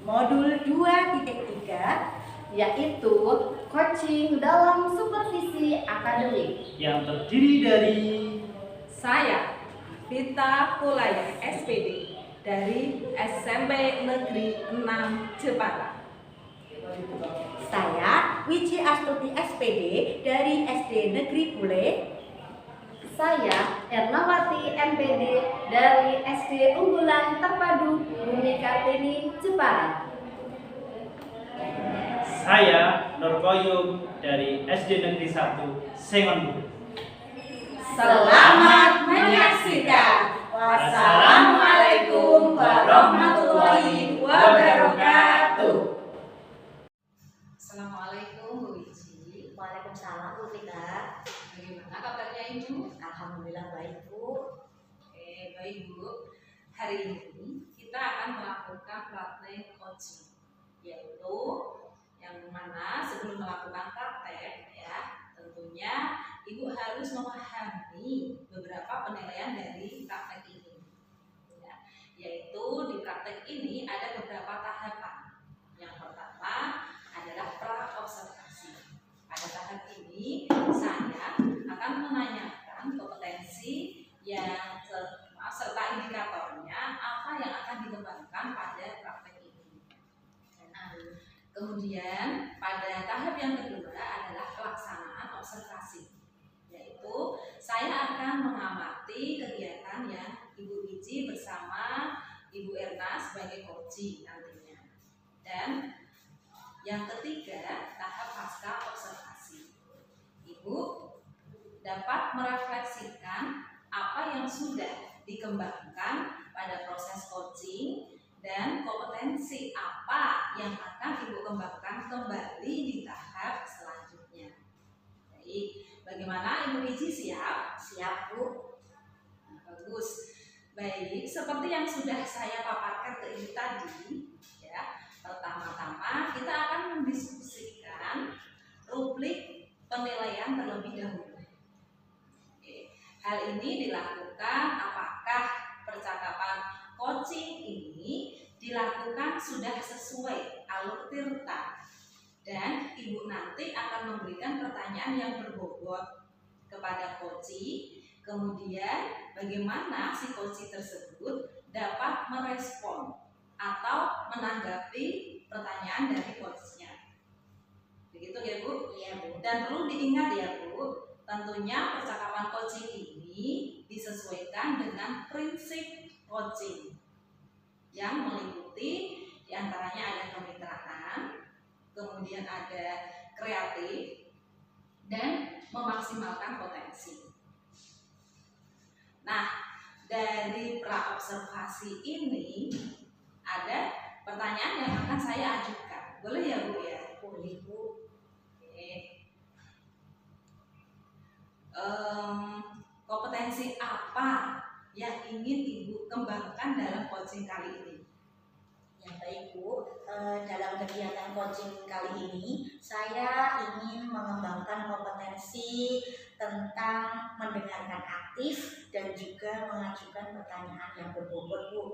modul 2.3 yaitu coaching dalam supervisi akademik yang terdiri dari Saya, Vita Pulaya, SPD, dari SMP Negeri 6 Jepara. Saya Wiji Astuti SPD dari SD Negeri Pule. Saya Ernawati MPD dari SD Unggulan Terpadu Bumi Kartini Jepara. saya Nurkoyum dari SD Negeri 1 Sengon. Selamat menyaksikan. Wassalamualaikum warahmatullahi wabarakatuh. Assalamualaikum Bu Wiji. Waalaikumsalam Bu Vita. Bagaimana kabarnya Ibu? Alhamdulillah baik Bu. Oke, baik Bu. Hari ini kita akan melakukan praktek coaching, yaitu yang mana sebelum melakukan praktek ya, tentunya Ibu harus memahami beberapa penilaian dari praktek ini. Ya, yaitu di praktek ini ada beberapa tahapan. Yang pertama adalah pra-observasi. Pada tahap ini saya akan menanyakan kompetensi yang serta indikatornya apa yang akan dikembangkan pada praktek ini. Nah, kemudian pada tahap yang kedua adalah pelaksanaan observasi, yaitu saya akan mengamati kegiatan yang Ibu Wiji bersama Ibu Erna sebagai coaching nantinya. Dan yang ketiga, tahap pasca observasi. Ibu dapat merefleksikan apa yang sudah dikembangkan pada proses coaching dan kompetensi apa yang akan Ibu kembangkan kembali di tahap selanjutnya. Jadi, bagaimana Ibu Wiji siap? Siap Bu. Nah, bagus. Baik, seperti yang sudah saya paparkan ke Ibu tadi, ya. Pertama-tama kita akan mendiskusikan rubrik penilaian terlebih dahulu. Oke. Hal ini dilakukan apakah percakapan coaching ini dilakukan sudah sesuai alur tirta, dan Ibu nanti akan memberikan pertanyaan yang berbobot kepada coaching, kemudian bagaimana si coaching tersebut dapat merespon atau menanggapi pertanyaan dari coachnya. Begitu ya Bu? Iya Bu. Dan perlu diingat ya Bu, tentunya percakapan coaching ini disesuaikan dengan prinsip coaching yang meliputi diantaranya ada kemitraan, kemudian ada kreatif, dan memaksimalkan potensi. Nah, dari pra-observasi ini ada pertanyaan yang akan saya ajukan. Boleh ya Bu ya? Boleh Bu. Oke. Kompetensi apa yang ingin Ibu kembangkan dalam coaching kali ini? Ya baik Bu, dalam kegiatan coaching kali ini saya ingin mengembangkan kompetensi tentang mendengarkan aktif dan juga mengajukan pertanyaan yang berbobot Bu.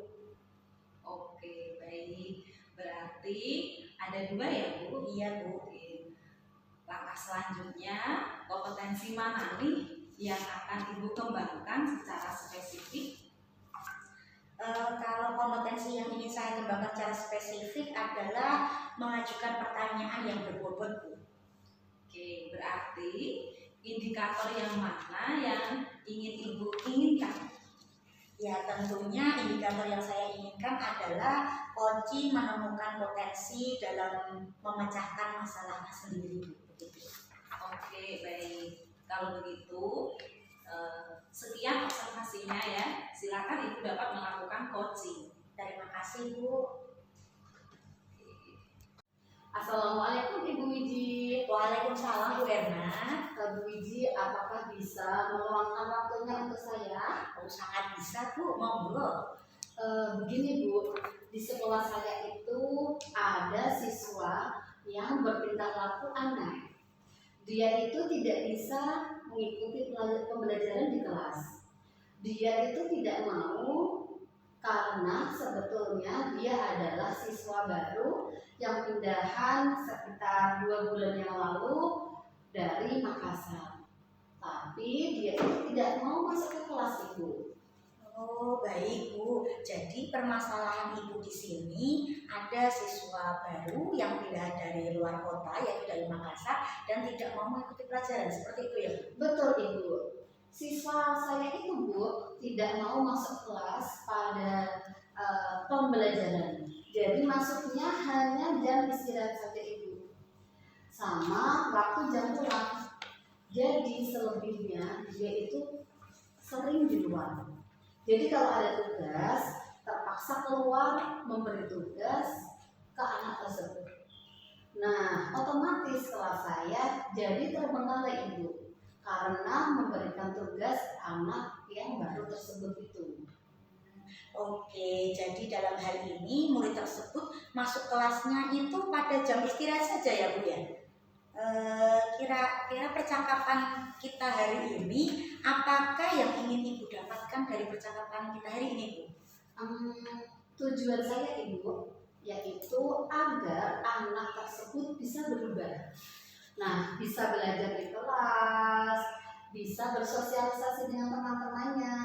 Oke, baik. Berarti ada dua ya Bu? Iya Bu. Oke. Langkah selanjutnya, kompetensi mana nih yang akan Ibu kembangkan secara spesifik? Kalau kompetensi yang ingin saya kembangkan secara spesifik adalah mengajukan pertanyaan yang berbobot Bu. Oke, berarti indikator yang mana yang ingin Ibu inginkan? Ya tentunya indikator yang saya inginkan adalah coaching menemukan potensi dalam memecahkan masalahnya sendiri begitu. Oke, baik. Kalau begitu, sekian observasinya ya. Silakan Ibu dapat melakukan coaching. Terima kasih Bu. Assalamualaikum Ibu Wiji. Waalaikumsalam Bu Erna. Bu Wiji, apakah bisa meluangkan waktunya untuk saya? Oh, sangat bisa Bu, monggo. Begini Bu, di sekolah saya itu ada siswa yang bertingkah laku aneh. Dia itu tidak bisa mengikuti pembelajaran di kelas. Dia itu tidak mau karena sebetulnya dia adalah siswa baru yang pindahan sekitar 2 bulan yang lalu dari Makassar. Tapi dia tidak mau masuk ke kelas Ibu. Oh, baik Bu. Jadi permasalahan Ibu di sini ada siswa baru yang pindah dari luar kota, yaitu dari Makassar, dan tidak mau mengikuti pelajaran. Seperti itu ya, Bu? Betul Ibu. Siswa saya itu Bu tidak mau masuk kelas pada pembelajaran. Jadi masuknya hanya jam istirahat saja Ibu, sama waktu jam pulang. Jadi selebihnya dia itu sering di luar. Jadi kalau ada tugas terpaksa keluar memberi tugas ke anak tersebut. Nah, otomatis kelas saya jadi terbengkalai Ibu karena memberikan tugas anak yang baru tersebut itu. Oke, jadi dalam hal ini murid tersebut masuk kelasnya itu pada jam istirahat saja ya Bu ya? Kira-kira percakapan kita hari ini, apakah yang ingin Ibu dapatkan dari percakapan kita hari ini Bu? Tujuan saya Ibu yaitu agar anak tersebut bisa berubah. Nah, bisa belajar di kelas, bisa bersosialisasi dengan teman-temannya,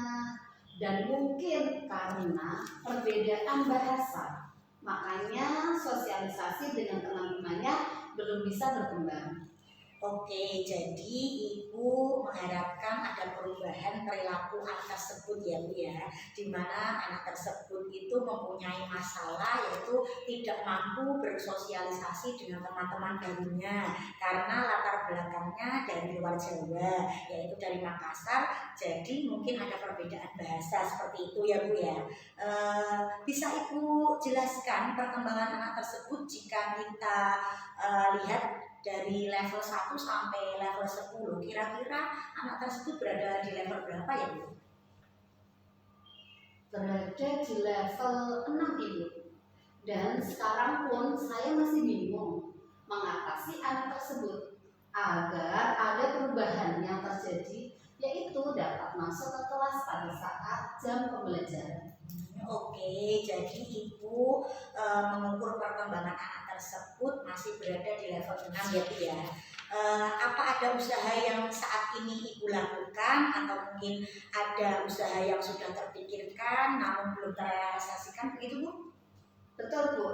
dan mungkin karena perbedaan bahasa, makanya sosialisasi dengan teman-temannya belum bisa berkembang. Oke, jadi Ibu mengharapkan ada perubahan perilaku anak tersebut ya Bu ya, di mana anak tersebut itu mempunyai masalah yaitu tidak mampu bersosialisasi dengan teman-teman barunya karena latar belakangnya dari luar Jawa, yaitu dari Makassar, jadi mungkin ada perbedaan bahasa seperti itu ya Bu ya. Bisa Ibu jelaskan perkembangan anak tersebut jika kita lihat dari level 1 sampai level 10, kira-kira anak tersebut berada di level berapa ya Bu? Berada di level 6 Ibu. Dan sekarang pun saya masih bingung mengatasi anak tersebut agar ada perubahan yang terjadi, yaitu dapat masuk ke kelas pada saat jam pembelajaran. Oke, jadi Ibu mengukur perkembangan anak tersebut masih berada di level 6 ya Bu ya. Apa ada usaha yang saat ini Ibu lakukan atau mungkin ada usaha yang sudah terpikirkan namun belum terrealisasikan begitu Bu? Betul Bu.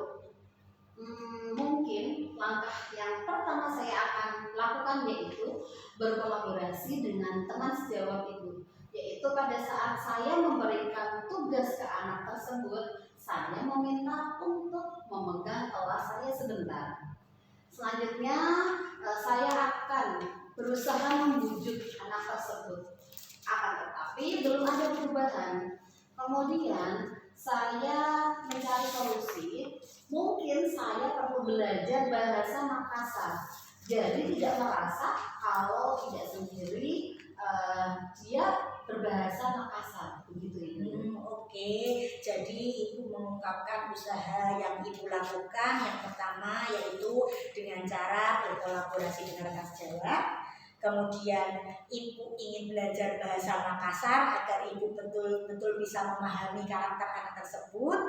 Mungkin langkah yang pertama saya akan lakukan yaitu berkolaborasi dengan teman sejawat Ibu, yaitu pada saat saya memberikan tugas ke anak tersebut, saya meminta untuk memegang kelas saya sebentar. Selanjutnya saya akan berusaha membujuk anak tersebut, akan tetapi belum ada perubahan. Kemudian saya mencari solusi, mungkin saya perlu belajar bahasa Makassar, jadi tidak merasa kalau tidak sendiri dia berbahasa Makassar, begitu ini. Oke, jadi Ibu mengungkapkan usaha yang Ibu lakukan. Yang pertama yaitu dengan cara berkolaborasi dengan rekan sejawat. Kemudian Ibu ingin belajar bahasa Makassar agar Ibu betul-betul bisa memahami karakter anak tersebut.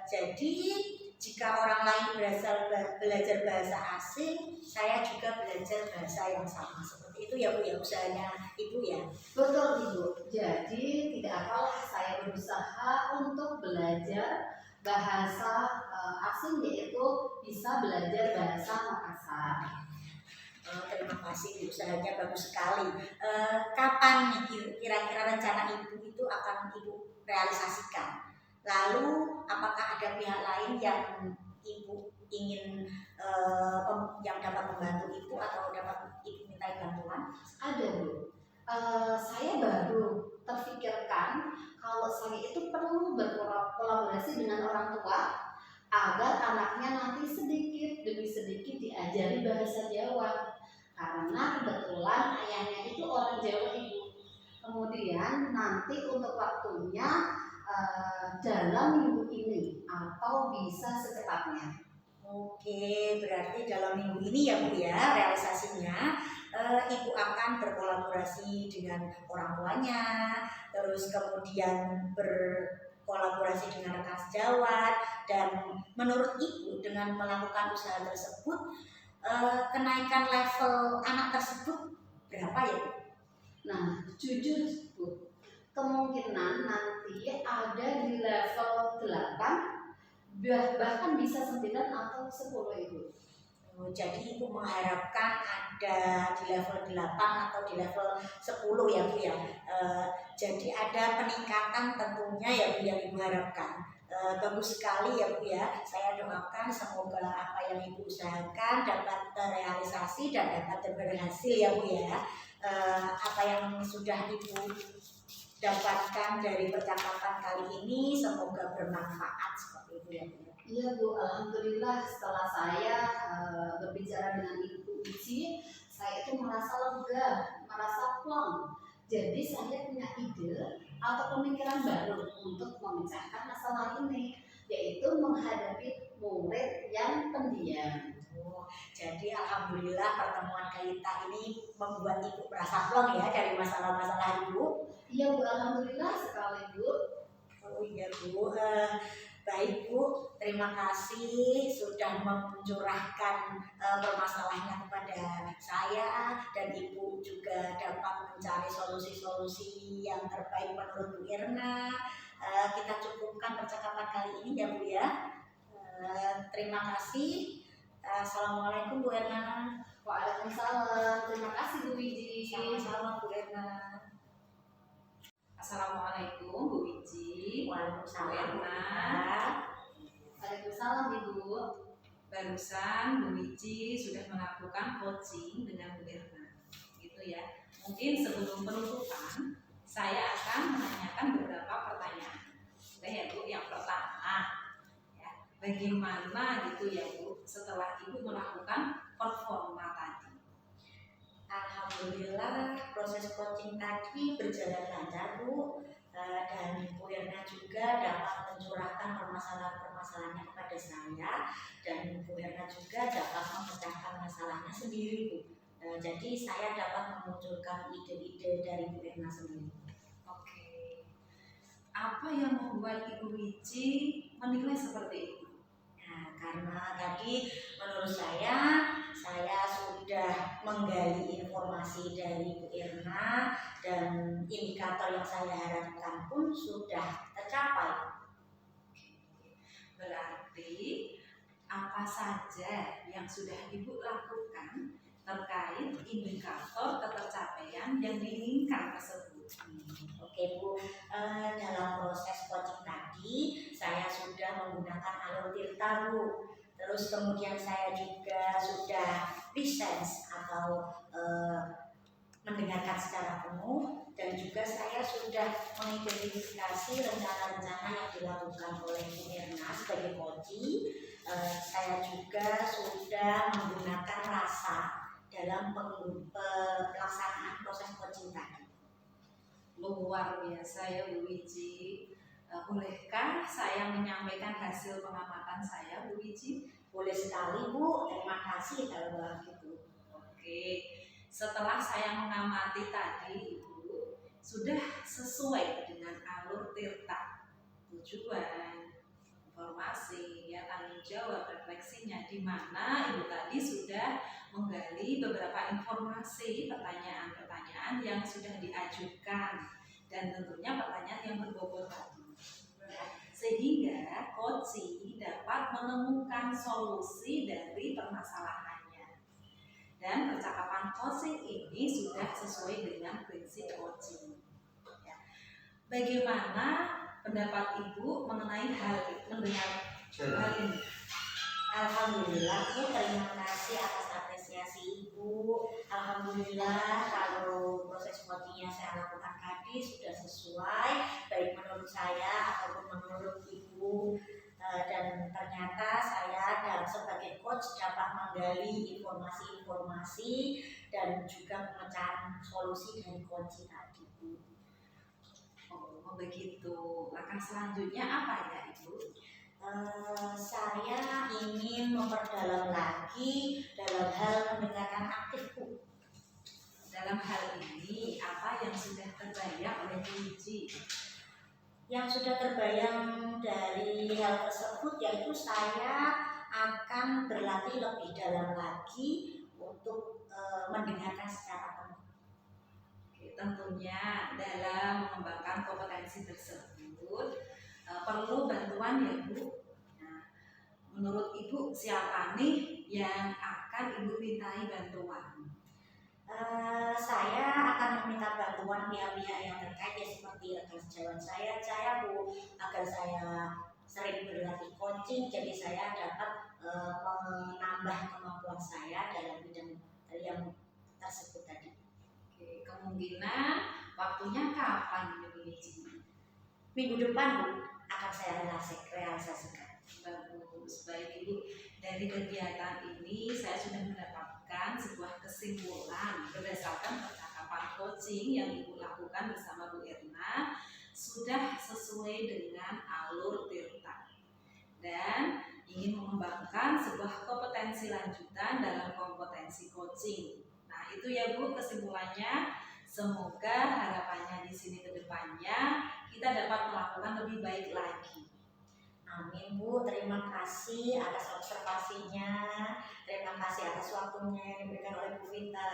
Jadi jika orang lain belajar bahasa asing, saya juga belajar bahasa yang sama. Seperti itu ya Bu ya usahanya Ibu ya. Betul Ibu. Jadi tidak apalah saya berusaha untuk belajar bahasa asing, yaitu bisa belajar bahasa Makassar. Terima kasih, usahanya bagus sekali. Kapan nih kira-kira rencana Ibu itu akan Ibu realisasikan? Lalu apakah ada pihak lain yang Ibu ingin yang dapat membantu Ibu atau dapat Ibu minta bantuan? Ada Bu. Saya baru terfikirkan kalau saya itu perlu berkolaborasi dengan orang tua agar anaknya nanti sedikit demi sedikit diajari bahasa Jawa, karena kebetulan ayahnya itu orang Jawa Ibu. Kemudian nanti untuk waktunya dalam minggu ini atau bisa secepatnya. Oke, berarti dalam minggu ini ya Bu ya realisasinya. Ibu akan berkolaborasi dengan orang tuanya, terus kemudian berkolaborasi dengan rekan sejawat. Dan menurut Ibu dengan melakukan usaha tersebut, kenaikan level anak tersebut berapa ya Bu? Nah, jujur Bu, kemungkinan nanti ada di level 8, bahkan bisa 9 atau 10 Ibu. Jadi Ibu mengharapkan ada di level 8 atau di level 10 ya Bu ya. Jadi ada peningkatan tentunya ya Bu yang Ibu harapkan. Bagus sekali ya Bu ya. Saya doakan semoga apa yang Ibu usahakan dapat terrealisasi dan dapat berhasil ya Bu ya. Apa yang sudah Ibu dapatkan dari percakapan kali ini semoga bermanfaat seperti itu ya Bu. Iya Bu, alhamdulillah setelah saya berbicara dengan Ibu Uci, saya itu merasa lega, merasa plong. Jadi saya punya ide atau pemikiran baru untuk memecahkan masalah ini, yaitu menghadapi murid yang pendiam. Jadi alhamdulillah pertemuan kita ini membuat Ibu merasa plong ya dari masalah-masalah Ibu. Iya Bu, alhamdulillah sekali Bu. Oh iya Bu, baik Bu, terima kasih sudah mencurahkan permasalahannya kepada saya dan Ibu juga dapat mencari solusi-solusi yang terbaik menurut Bu Irna. Kita cukupkan percakapan kali ini ya Bu ya. Terima kasih. Assalamualaikum Bu Irna. Waalaikumsalam. Terima kasih Bu Wiji. Sama-sama Bu Irna. Assalamualaikum Bu Wiji. Waalaikumsalam Bu Irna. Waalaikumsalam Ibu. Barusan Bu Wiji sudah melakukan coaching dengan Bu Irna, gitu ya. Mungkin sebelum penutupan, saya akan menanyakan beberapa pertanyaan. Oke ya Bu, yang pertama, ya, bagaimana gitu ya Bu, setelah Ibu melakukan performa tadi? Alhamdulillah proses coaching tadi berjalan lancar Bu, dan Bu Irna juga dapat mencurahkan permasalahan-permasalahannya kepada saya dan Bu Irna juga dapat memecahkan masalahnya sendiri Bu. Jadi saya dapat memunculkan ide-ide dari Bu Irna sendiri. Oke, apa yang membuat Ibu Wiji menilai seperti itu? Nah, karena tadi menurut saya sudah menggali informasi dari Bu Irna dan indikator yang saya harapkan pun sudah tercapai. Berarti apa saja yang sudah Ibu lakukan terkait indikator ketercapaian yang diinginkan tersebut? Oke Bu, dalam proses coaching tadi saya sudah menggunakan alur tirta Bu. Terus kemudian saya juga sudah presence atau mendengarkan secara penuh dan juga saya sudah mengidentifikasi rencana-rencana yang dilakukan oleh Bu Irna sebagai coach. Saya juga sudah menggunakan rasa dalam pelaksanaan proses coaching tadi. Luar biasa ya Bu Wiji. Bolehkah saya menyampaikan hasil pengamatan saya Bu Wiji? Boleh sekali Bu, terima kasih kalau begitu. Oke, setelah saya mengamati tadi Ibu sudah sesuai dengan alur tirta, tujuan, informasi, ya tanggung jawab, refleksinya, di mana Ibu tadi sudah menggali beberapa informasi, pertanyaan-pertanyaan yang sudah diajukan dan tentunya pertanyaan yang berbobot tadi. Sehingga coaching dapat menemukan solusi dari permasalahannya. Dan percakapan coaching ini sudah sesuai dengan prinsip coaching. Ya. Bagaimana pendapat Ibu mengenai mendengar hal ini? Alhamdulillah Bu, terima kasih atas apresiasi Ibu. Alhamdulillah kalau proses coaching yang saya lakukan tadi sudah sesuai baik menurut saya ataupun menurut Ibu, dan ternyata saya dan sebagai coach dapat menggali informasi-informasi dan juga pemecahan solusi dari coaching tadi Bu. Oh begitu. Langkah selanjutnya apa ya Ibu? Saya ingin memperdalam lagi dalam hal mendengarkan aktif Bu. Dalam hal ini apa yang sudah terbayang oleh Bu Wiji? Yang sudah terbayang dari hal tersebut yaitu saya akan berlatih lebih dalam lagi untuk mendengarkan secara penuh. Oke, tentunya dalam mengembangkan kompetensi tersebut perlu bantuan ya Bu. Nah, menurut Ibu siapa nih yang akan Ibu mintai bantuan? Saya akan meminta bantuan pihak-pihak yang terkait ya seperti rekan sejawat saya Bu, agar saya sering berlatih coaching jadi saya dapat menambah kemampuan saya dalam bidang yang tersebut tadi. Oke, kemungkinan waktunya kapan Ibu Niji? Minggu depan Bu akan saya realisasikan. Bagus, baik Ibu. Dari kegiatan ini saya sudah mendapatkan sebuah kesimpulan berdasarkan percakapan coaching yang Ibu lakukan bersama Bu Irna sudah sesuai dengan alur Tirta dan ingin mengembangkan sebuah kompetensi lanjutan dalam kompetensi coaching. Nah, itu ya Bu kesimpulannya. Semoga harapannya di sini ke depannya kita dapat melakukan lebih baik lagi. Amin Bu, terima kasih atas observasinya, terima kasih atas waktunya yang diberikan oleh Bu Vita.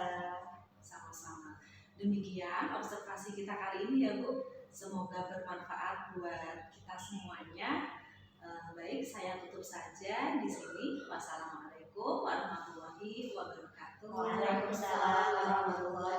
Sama-sama. Demikian observasi kita kali ini ya Bu. Semoga bermanfaat buat kita semuanya. Baik, saya tutup saja di sini. Wassalamualaikum warahmatullahi wabarakatuh. Waalaikumsalam warahmatullahi